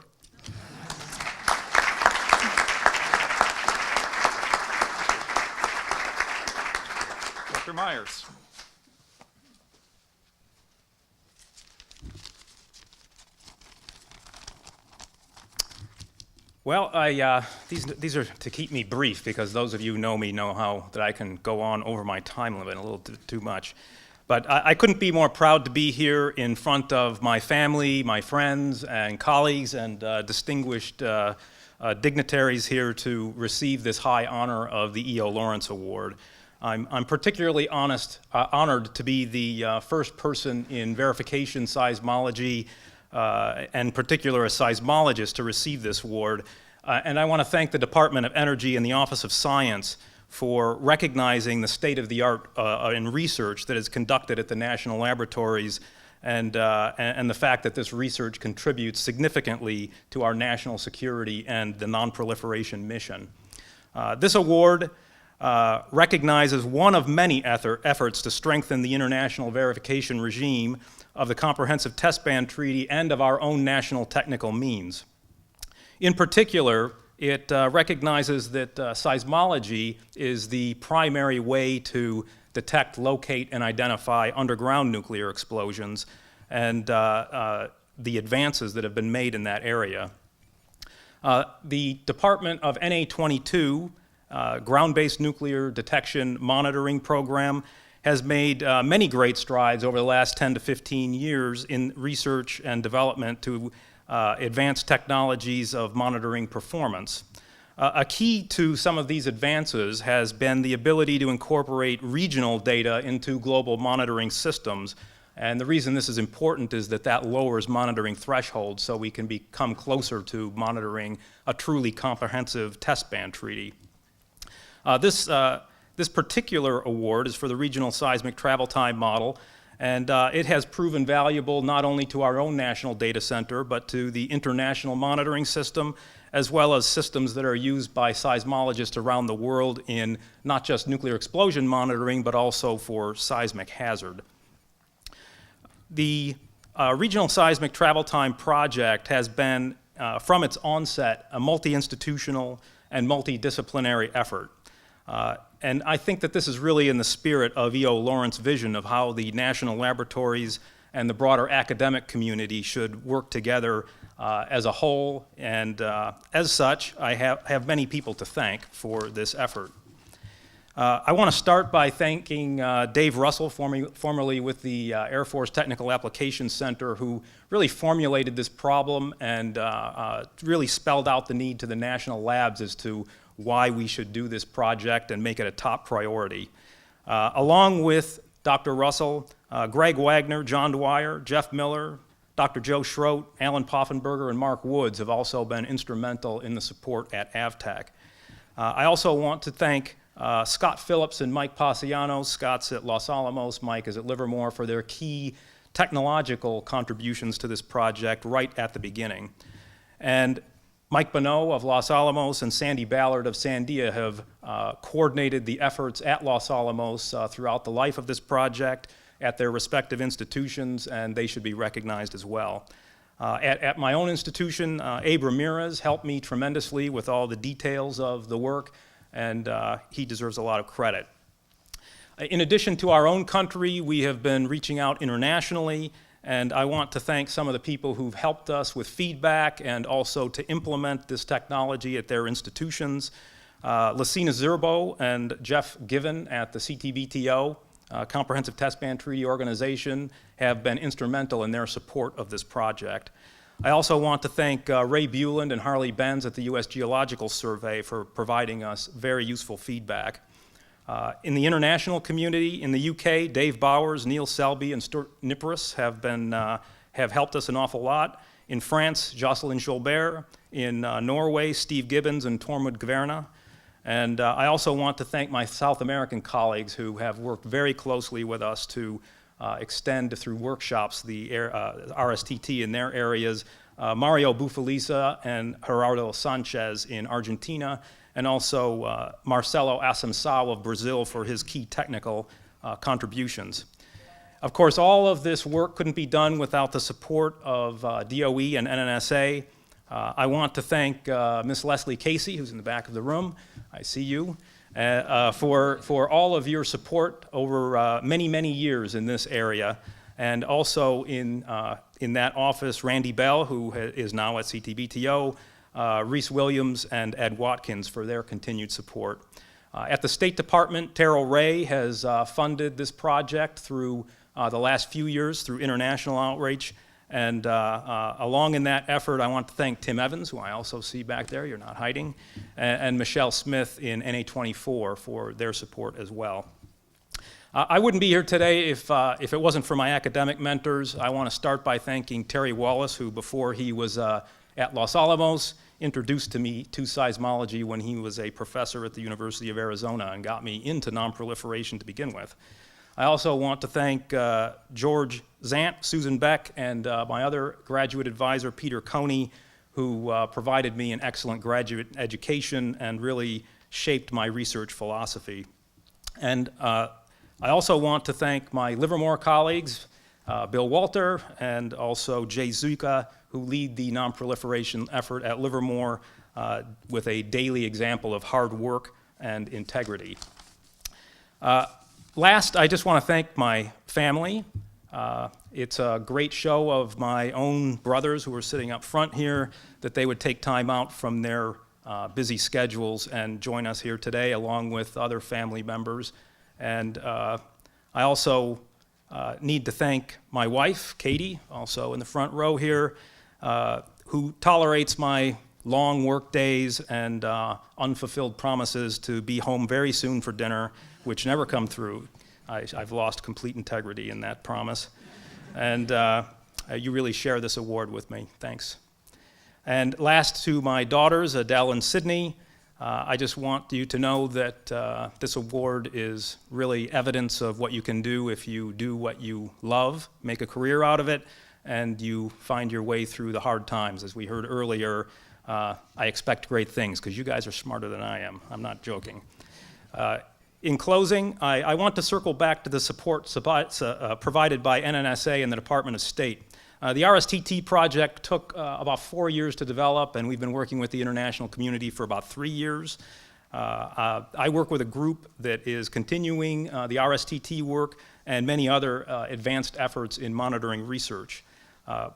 Dr. Myers. Well, these are to keep me brief, because those of you who know me know that I can go on over my time limit a little too much. But I couldn't be more proud to be here in front of my family, my friends and colleagues, and distinguished dignitaries here to receive this high honor of the E.O. Lawrence Award. I'm particularly honored to be the first person in verification seismology, and in particular a seismologist, to receive this award. And I want to thank the Department of Energy and the Office of Science for recognizing the state-of-the-art in research that is conducted at the national laboratories, and the fact that this research contributes significantly to our national security and the NonProliferation mission. This award recognizes one of many efforts to strengthen the international verification regime of the Comprehensive Test Ban Treaty and of our own national technical means. In particular, it recognizes that seismology is the primary way to detect, locate, and identify underground nuclear explosions, and the advances that have been made in that area. The Department of NA-22, ground-based nuclear detection monitoring program, has made many great strides over the last 10 to 15 years in research and development to advanced technologies of monitoring performance. A key to some of these advances has been the ability to incorporate regional data into global monitoring systems. And the reason this is important is that lowers monitoring thresholds, so we can become closer to monitoring a truly comprehensive test ban treaty. This This particular award is for the Regional Seismic Travel Time Model, and it has proven valuable not only to our own national data center, but to the international monitoring system, as well as systems that are used by seismologists around the world in not just nuclear explosion monitoring, but also for seismic hazard. The Regional Seismic Travel Time Project has been, from its onset, a multi-institutional and multidisciplinary effort. And I think that this is really in the spirit of E.O. Lawrence's vision of how the national laboratories and the broader academic community should work together as a whole. And as such, I have many people to thank for this effort. I want to start by thanking Dave Russell, formerly with the Air Force Technical Applications Center, who really formulated this problem and really spelled out the need to the national labs as to why we should do this project and make it a top priority. Along with Dr. Russell, Greg Wagner, John Dwyer, Jeff Miller, Dr. Joe Schroet, Alan Poffenberger, and Mark Woods have also been instrumental in the support at AvTech. I also want to thank Scott Phillips and Mike Passiano. Scott's at Los Alamos, Mike is at Livermore, for their key technological contributions to this project right at the beginning. And Mike Bonneau of Los Alamos and Sandy Ballard of Sandia have coordinated the efforts at Los Alamos throughout the life of this project at their respective institutions, and they should be recognized as well. At my own institution, Abe Ramirez helped me tremendously with all the details of the work, and he deserves a lot of credit. In addition to our own country, we have been reaching out internationally, and I want to thank some of the people who've helped us with feedback and also to implement this technology at their institutions. Lucina Zerbo and Jeff Given at the CTBTO, Comprehensive Test Ban Treaty Organization, have been instrumental in their support of this project. I also want to thank Ray Buland and Harley Benz at the U.S. Geological Survey for providing us very useful feedback. In the international community, in the UK, Dave Bowers, Neil Selby, and Stuart Nippris have helped us an awful lot. In France, Jocelyn Jolbert. In Norway, Steve Gibbons and Tormod Gverna. And I also want to thank my South American colleagues who have worked very closely with us to extend through workshops the RSTT in their areas. Mario Bufalisa and Gerardo Sanchez in Argentina, and also Marcelo Assunção of Brazil for his key technical contributions. Of course, all of this work couldn't be done without the support of DOE and NNSA. I want to thank Miss Leslie Casey, who's in the back of the room. I see you. For all of your support over many, many years in this area. And also in that office, Randy Bell, who is now at CTBTO, Reese Williams, and Ed Watkins for their continued support. At the State Department, Terrell Ray has funded this project through the last few years through international outreach. And along in that effort, I want to thank Tim Evans, who I also see back there, you're not hiding, and Michelle Smith in NA24 for their support as well. I wouldn't be here today if it wasn't for my academic mentors. I want to start by thanking Terry Wallace, who before he was at Los Alamos, introduced to me to seismology when he was a professor at the University of Arizona and got me into non-proliferation to begin with. I also want to thank George Zant, Susan Beck, and my other graduate advisor, Peter Coney, who provided me an excellent graduate education and really shaped my research philosophy. And I also want to thank my Livermore colleagues, Bill Walter, and also Jay Zuka, who lead the non-proliferation effort at Livermore with a daily example of hard work and integrity. Last, I just want to thank my family. It's a great show of my own brothers who are sitting up front here that they would take time out from their busy schedules and join us here today, along with other family members. And I also need to thank my wife, Katie, also in the front row here, who tolerates my long work days and unfulfilled promises to be home very soon for dinner, which never come through. I've lost complete integrity in that promise. And you really share this award with me. Thanks. And last, to my daughters, Adele and Sydney. I just want you to know that this award is really evidence of what you can do if you do what you love, make a career out of it, and you find your way through the hard times. As we heard earlier, I expect great things because you guys are smarter than I am. I'm not joking. In closing, I want to circle back to the support provided by NNSA and the Department of State. The RSTT project took about 4 years to develop, and we've been working with the international community for about 3 years. I work with a group that is continuing the RSTT work and many other advanced efforts in monitoring research.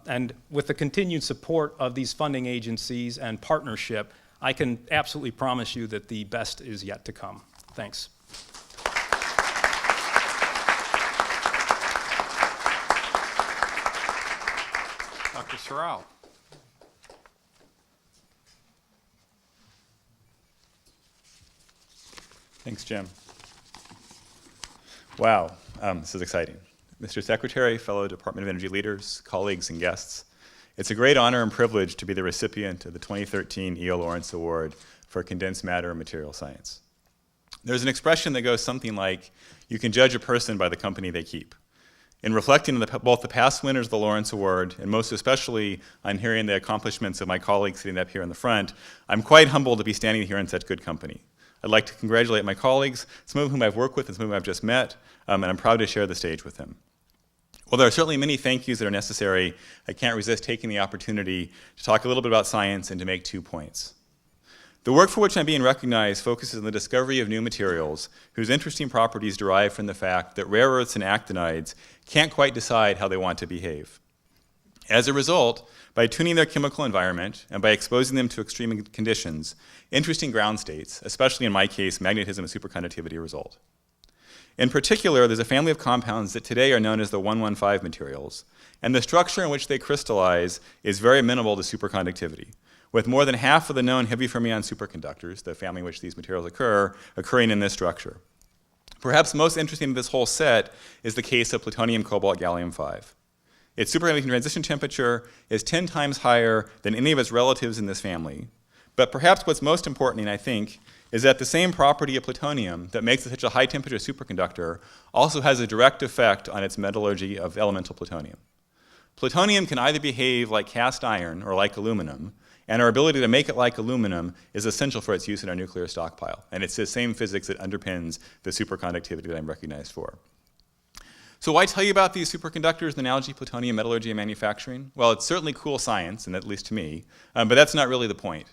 And with the continued support of these funding agencies and partnership, I can absolutely promise you that the best is yet to come. Thanks. Dr. Sorrell. Thanks, Jim. Wow, this is exciting. Mr. Secretary, fellow Department of Energy leaders, colleagues, and guests, it's a great honor and privilege to be the recipient of the 2013 E.O. Lawrence Award for Condensed Matter and Material Science. There's an expression that goes something like, you can judge a person by the company they keep. In reflecting on both the past winners of the Lawrence Award, and most especially on hearing the accomplishments of my colleagues sitting up here in the front, I'm quite humbled to be standing here in such good company. I'd like to congratulate my colleagues, some of whom I've worked with and some of whom I've just met, and I'm proud to share the stage with them. While there are certainly many thank yous that are necessary, I can't resist taking the opportunity to talk a little bit about science and to make 2 points. The work for which I'm being recognized focuses on the discovery of new materials whose interesting properties derive from the fact that rare earths and actinides can't quite decide how they want to behave. As a result, by tuning their chemical environment and by exposing them to extreme conditions, interesting ground states, especially in my case, magnetism and superconductivity, result. In particular, there's a family of compounds that today are known as the 115 materials, and the structure in which they crystallize is very amenable to superconductivity, with more than half of the known heavy fermion superconductors, the family in which these materials occur, occurring in this structure. Perhaps most interesting in this whole set is the case of plutonium, cobalt, gallium-5. Its superconducting transition temperature is 10 times higher than any of its relatives in this family. But perhaps what's most important, I think, is that the same property of plutonium that makes it such a high temperature superconductor also has a direct effect on its metallurgy of elemental plutonium. Plutonium can either behave like cast iron or like aluminum, and our ability to make it like aluminum is essential for its use in our nuclear stockpile. And it's the same physics that underpins the superconductivity that I'm recognized for. So why tell you about these superconductors, the analogy, plutonium, metallurgy, and manufacturing? Well, it's certainly cool science, and at least to me, but that's not really the point.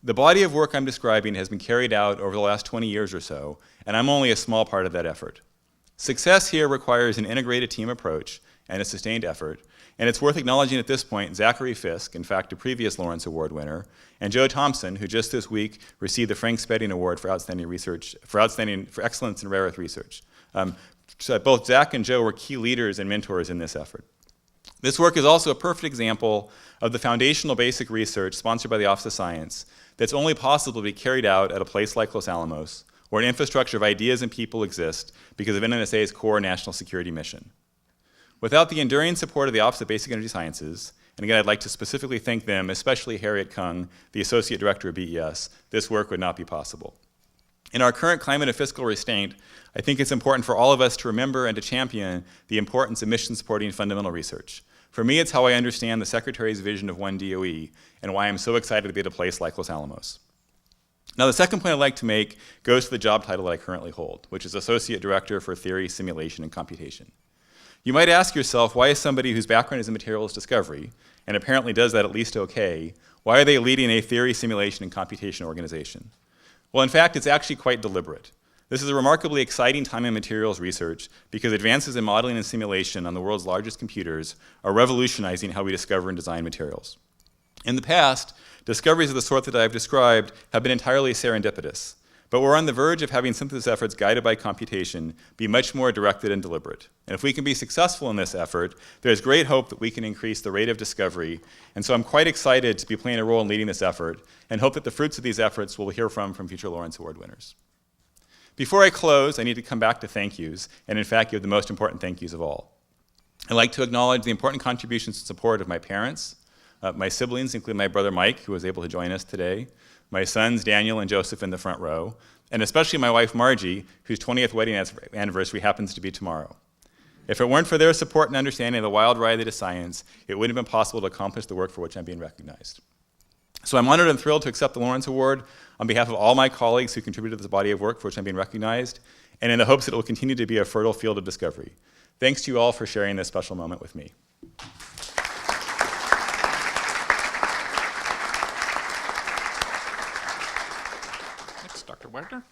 The body of work I'm describing has been carried out over the last 20 years or so, and I'm only a small part of that effort. Success here requires an integrated team approach and a sustained effort, and it's worth acknowledging at this point Zachary Fisk, in fact a previous Lawrence Award winner, and Joe Thompson, who just this week received the Frank Spedding Award for outstanding research, for excellence in rare earth research. So both Zach and Joe were key leaders and mentors in this effort. This work is also a perfect example of the foundational basic research sponsored by the Office of Science that's only possible to be carried out at a place like Los Alamos, where an infrastructure of ideas and people exist because of NNSA's core national security mission. Without the enduring support of the Office of Basic Energy Sciences, and again I'd like to specifically thank them, especially Harriet Kung, the Associate Director of BES, this work would not be possible. In our current climate of fiscal restraint, I think it's important for all of us to remember and to champion the importance of mission-supporting fundamental research. For me, it's how I understand the Secretary's vision of one DOE and why I'm so excited to be at a place like Los Alamos. Now, the second point I'd like to make goes to the job title that I currently hold, which is Associate Director for Theory, Simulation, and Computation. You might ask yourself, why is somebody whose background is in materials discovery, and apparently does that at least okay, why are they leading a theory, simulation, and computation organization? Well, in fact, it's actually quite deliberate. This is a remarkably exciting time in materials research because advances in modeling and simulation on the world's largest computers are revolutionizing how we discover and design materials. In the past, discoveries of the sort that I've described have been entirely serendipitous, but we're on the verge of having synthesis efforts guided by computation be much more directed and deliberate. And if we can be successful in this effort, there's great hope that we can increase the rate of discovery. And so I'm quite excited to be playing a role in leading this effort and hope that the fruits of these efforts we'll hear from future Lawrence Award winners. Before I close, I need to come back to thank yous, and in fact give the most important thank yous of all. I'd like to acknowledge the important contributions and support of my parents, My siblings include my brother Mike, who was able to join us today, my sons Daniel and Joseph in the front row, and especially my wife Margie, whose 20th wedding anniversary happens to be tomorrow. If it weren't for their support and understanding of the wild ride that is science, it wouldn't have been possible to accomplish the work for which I'm being recognized. So I'm honored and thrilled to accept the Lawrence Award on behalf of all my colleagues who contributed to this body of work for which I'm being recognized, and in the hopes that it will continue to be a fertile field of discovery. Thanks to you all for sharing this special moment with me. Next, Dr. Wagner.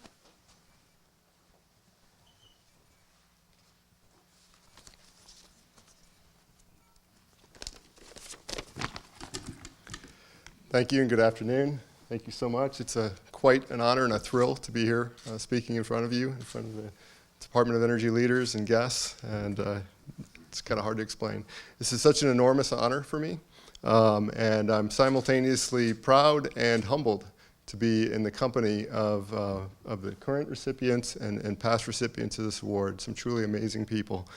Thank you and good afternoon. Thank you so much. It's quite an honor and a thrill to be here speaking in front of you, in front of the Department of Energy leaders and guests, and it's kind of hard to explain. This is such an enormous honor for me, and I'm simultaneously proud and humbled to be in the company of the current recipients and past recipients of this award, some truly amazing people,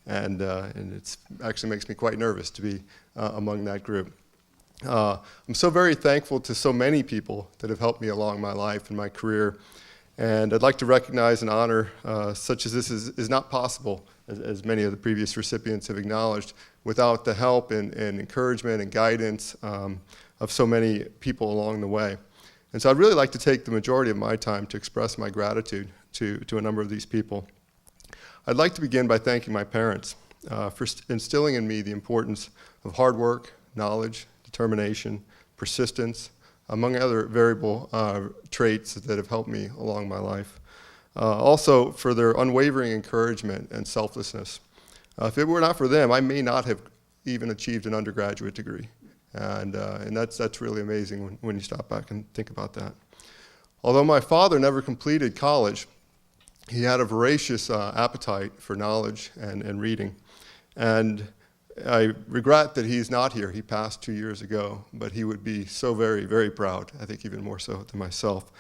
and it actually makes me quite nervous to be among that group. I'm so very thankful to so many people that have helped me along my life and my career, and I'd like to recognize and honor such as this is not possible, as many of the previous recipients have acknowledged, without the help and encouragement and guidance of so many people along the way. And so I'd really like to take the majority of my time to express my gratitude to a number of these people. I'd like to begin by thanking my parents for instilling in me the importance of hard work, knowledge, determination, persistence, among other variable traits that have helped me along my life. Also for their unwavering encouragement and selflessness. If it were not for them, I may not have even achieved an undergraduate degree. And that's really amazing when you stop back and think about that. Although my father never completed college, he had a voracious appetite for knowledge and reading. And I regret that he's not here. He passed 2 years ago, but he would be so very, very proud, I think even more so than myself.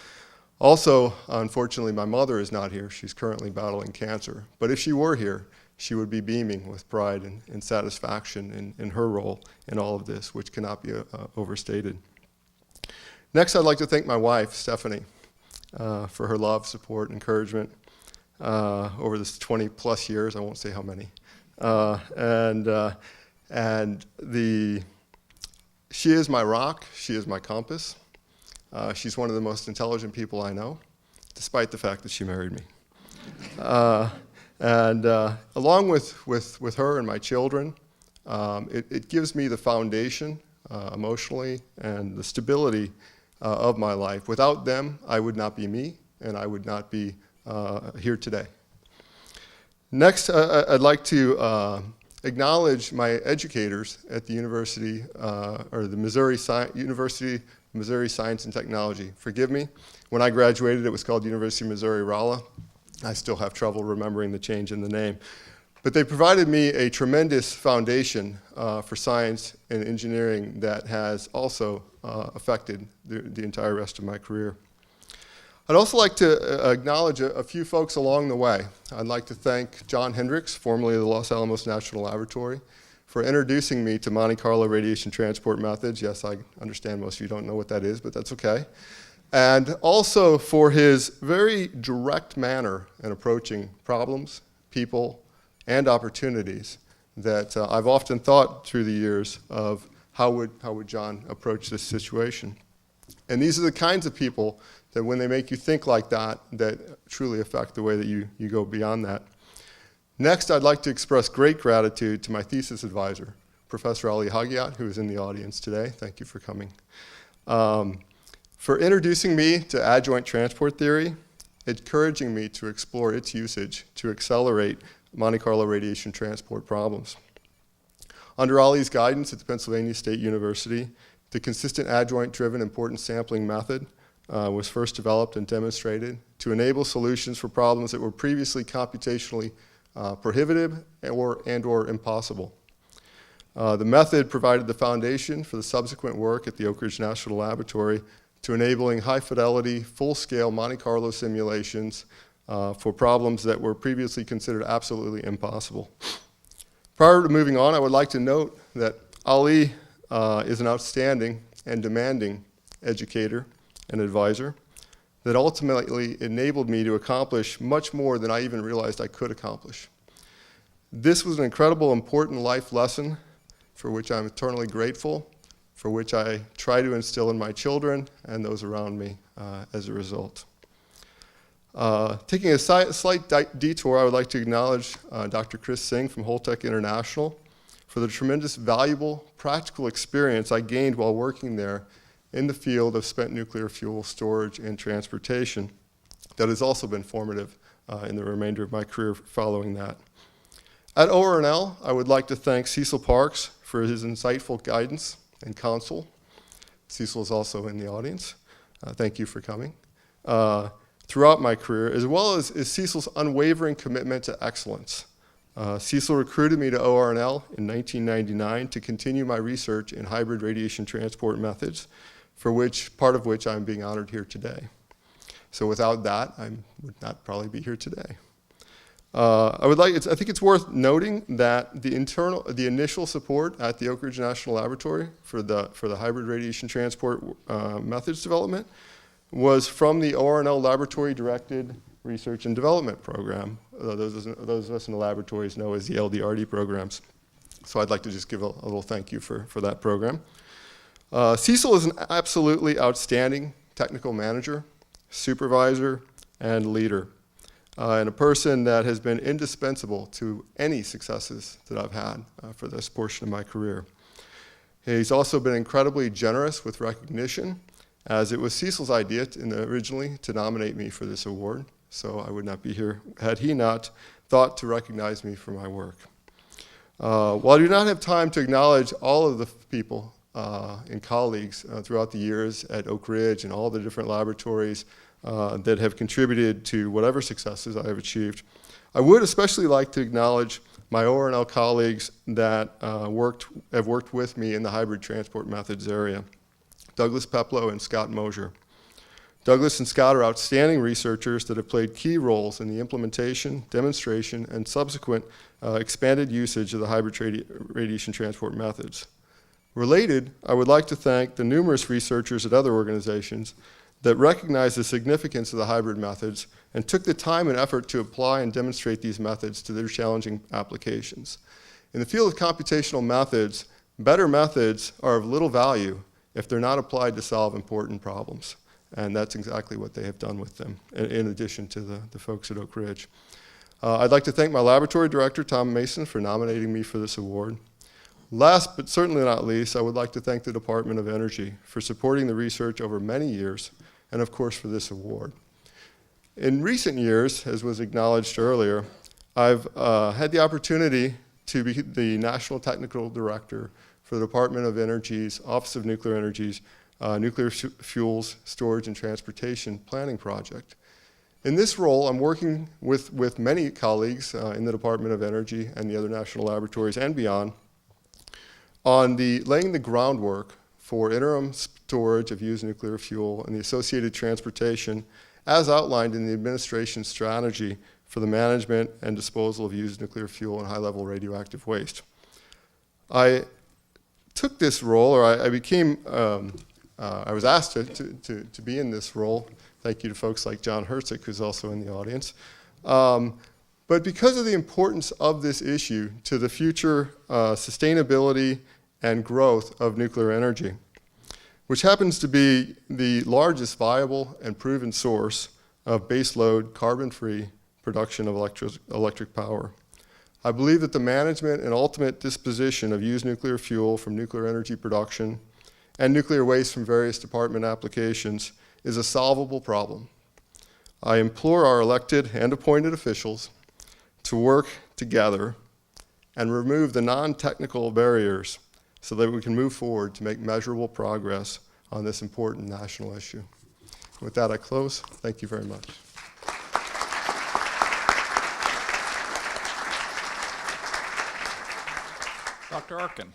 Also, unfortunately, my mother is not here. She's currently battling cancer. But if she were here, she would be beaming with pride and satisfaction in her role in all of this, which cannot be overstated. Next, I'd like to thank my wife, Stephanie, for her love, support, and encouragement over this 20-plus years. I won't say how many. She is my rock, she is my compass. She's one of the most intelligent people I know, despite the fact that she married me. Along with her and my children, it gives me the foundation emotionally and the stability of my life. Without them, I would not be me, and I would not be here today. Next, I'd like to acknowledge my educators at the University, or the University of Missouri Science and Technology. Forgive me, when I graduated it was called University of Missouri-Rolla. I still have trouble remembering the change in the name. But they provided me a tremendous foundation for science and engineering that has also affected the entire rest of my career. I'd also like to acknowledge a few folks along the way. I'd like to thank John Hendricks, formerly of the Los Alamos National Laboratory, for introducing me to Monte Carlo radiation transport methods. Yes, I understand most of you don't know what that is, but that's okay. And also for his very direct manner in approaching problems, people, and opportunities that I've often thought through the years of how would John approach this situation. And these are the kinds of people that when they make you think like that truly affect the way that you go beyond that. Next, I'd like to express great gratitude to my thesis advisor, Professor Ali Hagiat, who is in the audience today. Thank you for coming. For introducing me to adjoint transport theory, encouraging me to explore its usage to accelerate Monte Carlo radiation transport problems. Under Ali's guidance at the Pennsylvania State University, the consistent adjoint-driven importance sampling method was first developed and demonstrated to enable solutions for problems that were previously computationally prohibitive or impossible. The method provided the foundation for the subsequent work at the Oak Ridge National Laboratory to enabling high-fidelity, full-scale Monte Carlo simulations for problems that were previously considered absolutely impossible. Prior to moving on, I would like to note that Ali is an outstanding and demanding educator and advisor that ultimately enabled me to accomplish much more than I even realized I could accomplish. This was an incredible, important life lesson for which I'm eternally grateful, for which I try to instill in my children and those around me as a result. Taking a slight detour, I would like to acknowledge Dr. Chris Singh from Holtec International for the tremendous valuable practical experience I gained while working there in the field of spent nuclear fuel storage and transportation that has also been formative in the remainder of my career following that. At ORNL, I would like to thank Cecil Parks for his insightful guidance and counsel. Cecil is also in the audience. Thank you for coming. Throughout my career, as well as Cecil's unwavering commitment to excellence. Cecil recruited me to ORNL in 1999 to continue my research in hybrid radiation transport methods, part of which I'm being honored here today. So without that, I would not probably be here today. I think it's worth noting that the initial support at the Oak Ridge National Laboratory for the hybrid radiation transport methods development was from the ORNL laboratory-directed research and development program. Those of us in the laboratories know as the LDRD programs. So I'd like to just give a little thank you for that program. Cecil is an absolutely outstanding technical manager, supervisor, and leader, and a person that has been indispensable to any successes that I've had for this portion of my career. He's also been incredibly generous with recognition, as it was Cecil's idea originally to nominate me for this award, so I would not be here had he not thought to recognize me for my work. While I do not have time to acknowledge all of the people and colleagues throughout the years at Oak Ridge and all the different laboratories that have contributed to whatever successes I have achieved, I would especially like to acknowledge my ORNL colleagues that have worked with me in the hybrid transport methods area, Douglas Peplow and Scott Mosier. Douglas and Scott are outstanding researchers that have played key roles in the implementation, demonstration, and subsequent expanded usage of the hybrid radiation transport methods. Related, I would like to thank the numerous researchers at other organizations that recognize the significance of the hybrid methods and took the time and effort to apply and demonstrate these methods to their challenging applications. In the field of computational methods, better methods are of little value if they're not applied to solve important problems. And that's exactly what they have done with them, in addition to the folks at Oak Ridge. I'd like to thank my laboratory director, Tom Mason, for nominating me for this award. Last but certainly not least, I would like to thank the Department of Energy for supporting the research over many years, and of course for this award. In recent years, as was acknowledged earlier, I've had the opportunity to be the National Technical Director for the Department of Energy's Office of Nuclear Energy's Nuclear Fuels Storage and Transportation Planning Project. In this role, I'm working with many colleagues in the Department of Energy and the other national laboratories and beyond on laying the groundwork for interim storage of used nuclear fuel and the associated transportation as outlined in the administration's strategy for the management and disposal of used nuclear fuel and high-level radioactive waste. I took this role, or I became, I was asked to be in this role. Thank you to folks like John Hertzik, who's also in the audience. But because of the importance of this issue to the future sustainability and growth of nuclear energy, which happens to be the largest viable and proven source of baseload, carbon-free production of electric power. I believe that the management and ultimate disposition of used nuclear fuel from nuclear energy production and nuclear waste from various department applications is a solvable problem. I implore our elected and appointed officials to work together and remove the non-technical barriers so that we can move forward to make measurable progress on this important national issue. With that, I close. Thank you very much. Dr. Arkin.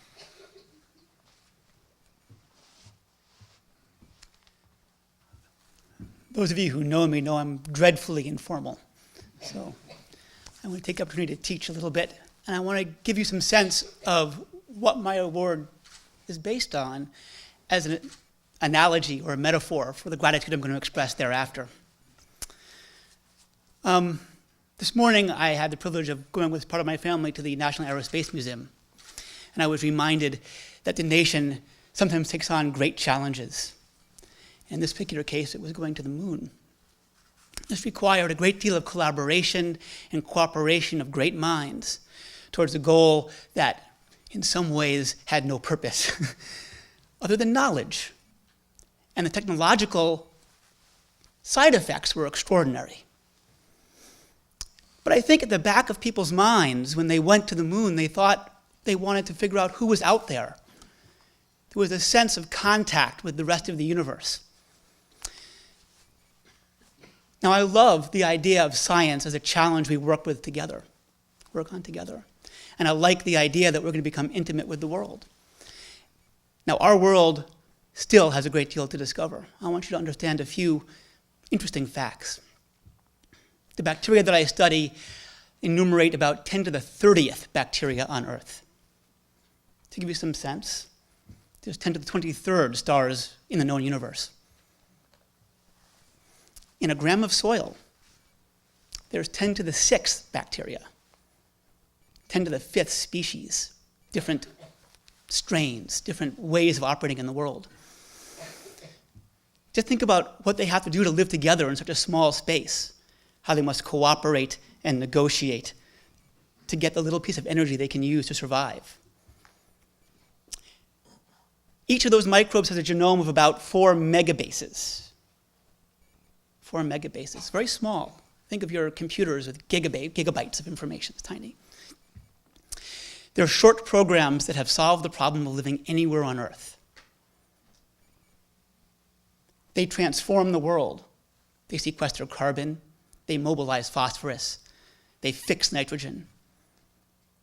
Those of you who know me know I'm dreadfully informal. So I want to take the opportunity to teach a little bit. And I want to give you some sense of what my award is based on as an analogy or a metaphor for the gratitude I'm going to express thereafter. This morning, I had the privilege of going with part of my family to the National Aerospace Museum, and I was reminded that the nation sometimes takes on great challenges. In this particular case, it was going to the moon. This required a great deal of collaboration and cooperation of great minds towards a goal that, in some ways, had no purpose other than knowledge. And the technological side effects were extraordinary. But I think at the back of people's minds, when they went to the moon, they thought they wanted to figure out who was out there. There was a sense of contact with the rest of the universe. Now, I love the idea of science as a challenge we work on together. And I like the idea that we're going to become intimate with the world. Now, our world still has a great deal to discover. I want you to understand a few interesting facts. The bacteria that I study enumerate about 10 to the 30th bacteria on Earth. To give you some sense, there's 10 to the 23rd stars in the known universe. In a gram of soil, there's 10 to the 6th bacteria, 10 to the 5th species, different strains, different ways of operating in the world. Just think about what they have to do to live together in such a small space, how they must cooperate and negotiate to get the little piece of energy they can use to survive. Each of those microbes has a genome of about 4 megabases. 4 megabases, very small. Think of your computers with gigabytes of information, it's tiny. They're short programs that have solved the problem of living anywhere on Earth. They transform the world. They sequester carbon. They mobilize phosphorus. They fix nitrogen.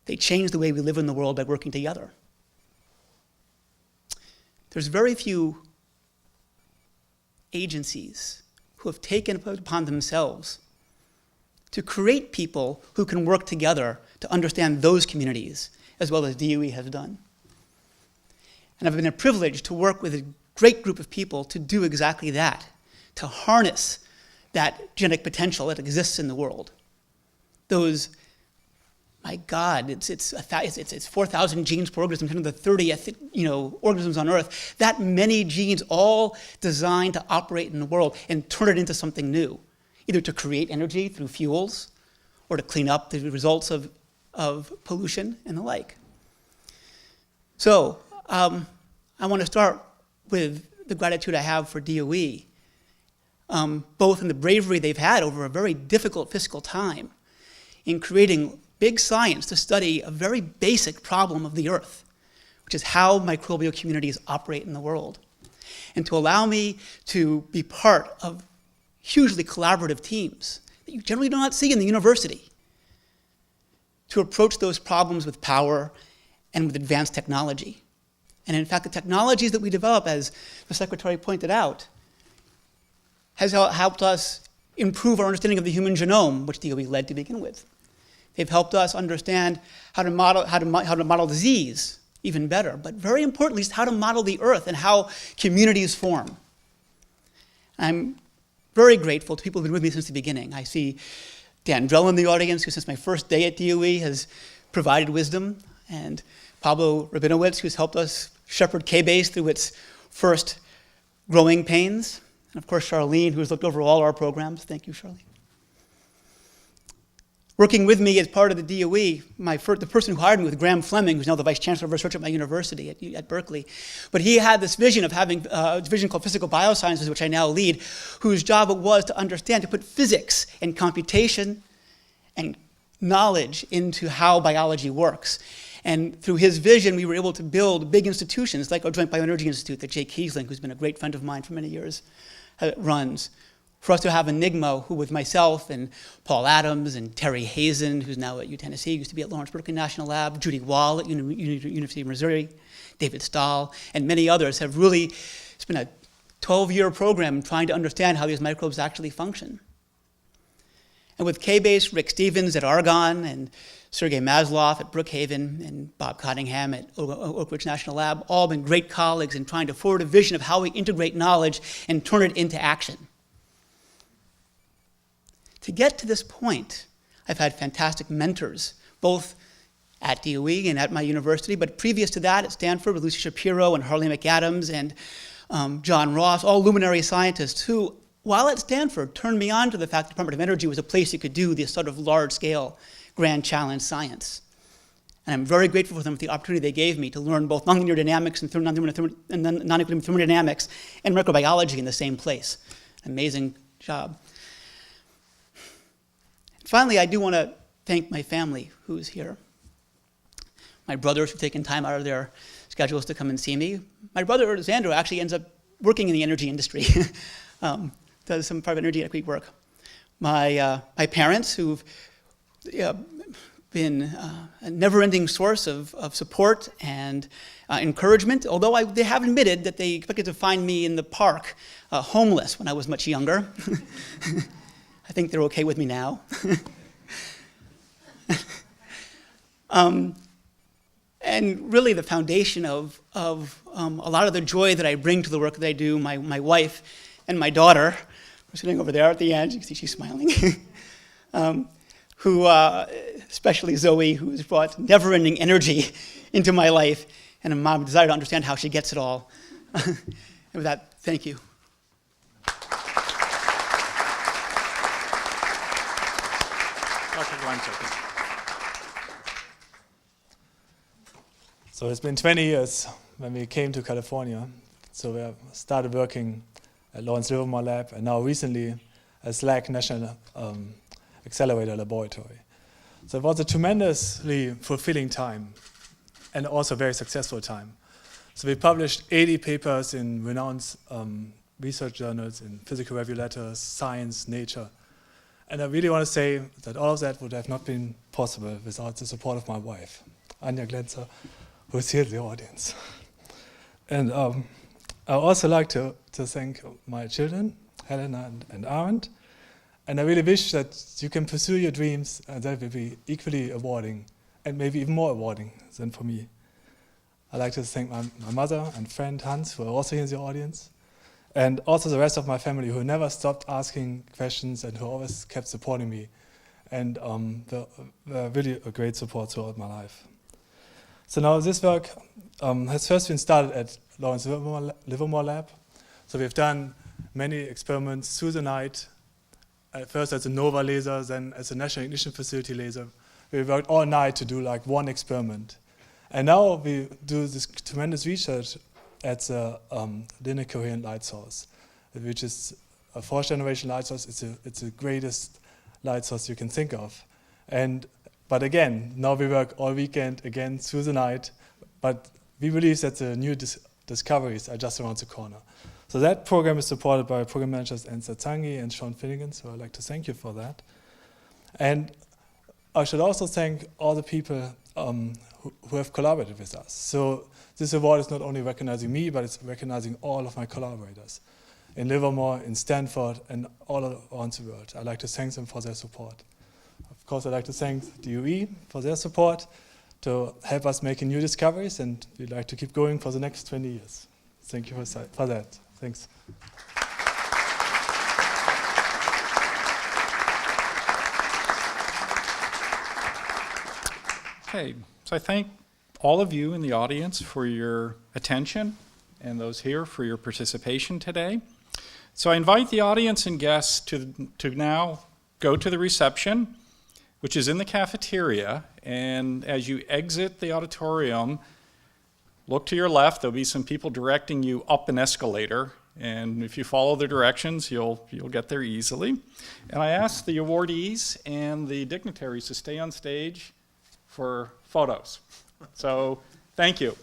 They change the way we live in the world by working together. There's very few agencies who have taken upon themselves to create people who can work together to understand those communities, as well as DOE has done. And I've been a privilege to work with a great group of people to do exactly that, to harness that genetic potential that exists in the world. Those, my God, it's 4,000 genes per organism, 10 to the 30th, organisms on Earth. That many genes, all designed to operate in the world and turn it into something new, either to create energy through fuels or to clean up the results of pollution and the like. So I want to start with the gratitude I have for DOE. Both in the bravery they've had over a very difficult fiscal time in creating big science to study a very basic problem of the Earth, which is how microbial communities operate in the world, and to allow me to be part of hugely collaborative teams that you generally do not see in the university, to approach those problems with power and with advanced technology. And in fact, the technologies that we develop, as the Secretary pointed out, has helped us improve our understanding of the human genome, which DOE led to begin with. They've helped us understand how to model disease even better, but very importantly, is how to model the Earth and how communities form. I'm very grateful to people who've been with me since the beginning. I see Dan Drell in the audience, who since my first day at DOE has provided wisdom, and Pablo Rabinowitz, who's helped us shepherd K-Base through its first growing pains. And of course, Charlene, who has looked over all our programs. Thank you, Charlene. Working with me as part of the DOE, the person who hired me was Graham Fleming, who's now the Vice Chancellor of Research at my university at Berkeley. But he had this vision of having a division called Physical Biosciences, which I now lead, whose job it was to understand, to put physics and computation and knowledge into how biology works. And through his vision, we were able to build big institutions like our Joint Bioenergy Institute that Jay Kiesling, who's been a great friend of mine for many years, runs. For us to have Enigma, who with myself and Paul Adams and Terry Hazen, who's now at UTennessee, used to be at Lawrence Berkeley National Lab, Judy Wall at University of Missouri, David Stahl, and many others have really, it's been a 12-year program trying to understand how these microbes actually function. And with K-Base, Rick Stevens at Argonne, and Sergei Maslow at Brookhaven, and Bob Cottingham at Oak Ridge National Lab, all been great colleagues in trying to forward a vision of how we integrate knowledge and turn it into action. To get to this point, I've had fantastic mentors, both at DOE and at my university, but previous to that at Stanford with Lucy Shapiro and Harley McAdams and John Ross, all luminary scientists who, while at Stanford, turned me on to the fact the Department of Energy was a place you could do this sort of large-scale grand challenge science. And I'm very grateful for them for the opportunity they gave me to learn both nonlinear dynamics and non-equilibrium thermodynamics and microbiology in the same place. Amazing job. Finally, I do want to thank my family who's here. My brothers who've taken time out of their schedules to come and see me. My brother, Xander, actually ends up working in the energy industry, does some private energy equity work. My parents, who've been a never-ending source of support and encouragement, although they have admitted that they expected to find me in the park, homeless when I was much younger. I think they're okay with me now. And really the foundation of a lot of the joy that I bring to the work that I do, my wife and my daughter, who's sitting over there at the end, you can see she's smiling, who, especially Zoe, who's brought never-ending energy into my life, and a mom desire to understand how she gets it all. And with that, thank you. So it's been 20 years when we came to California. So we started working at Lawrence Livermore Lab, and now recently at SLAC National Accelerator Laboratory. So it was a tremendously fulfilling time and also a very successful time. So we published 80 papers in renowned research journals, in physical review letters, Science, Nature. And I really want to say that all of that would have not been possible without the support of my wife, Anja Glenzer, who is here in the audience. And I also like to thank my children, Helena and Arndt. And I really wish that you can pursue your dreams, and that will be equally rewarding, and maybe even more rewarding than for me. I'd like to thank my mother and friend Hans, who are also here in the audience, and also the rest of my family, who never stopped asking questions and who always kept supporting me. And they're really a great support throughout my life. So now this work has first been started at Lawrence Livermore Lab. So we've done many experiments through the night, first as a NOVA laser, then as a National Ignition Facility laser. We worked all night to do like one experiment. And now we do this tremendous research at the linear coherent light source, which is a fourth generation light source. It's the greatest light source you can think of. But again, now we work all weekend again through the night, but we believe that the new discoveries are just around the corner. So that program is supported by program managers Enza Zangi and Sean Finnegan, so I'd like to thank you for that. And I should also thank all the people who have collaborated with us. So this award is not only recognizing me, but it's recognizing all of my collaborators in Livermore, in Stanford, and all around the world. I'd like to thank them for their support. Of course, I'd like to thank DOE for their support to help us making new discoveries, and we'd like to keep going for the next 20 years. Thank you for that. Thanks. Okay, so I thank all of you in the audience for your attention and those here for your participation today. So I invite the audience and guests to now go to the reception, which is in the cafeteria, and as you exit the auditorium, look to your left. There'll be some people directing you up an escalator, and if you follow the directions, you'll get there easily. And I ask the awardees and the dignitaries to stay on stage for photos. So, thank you.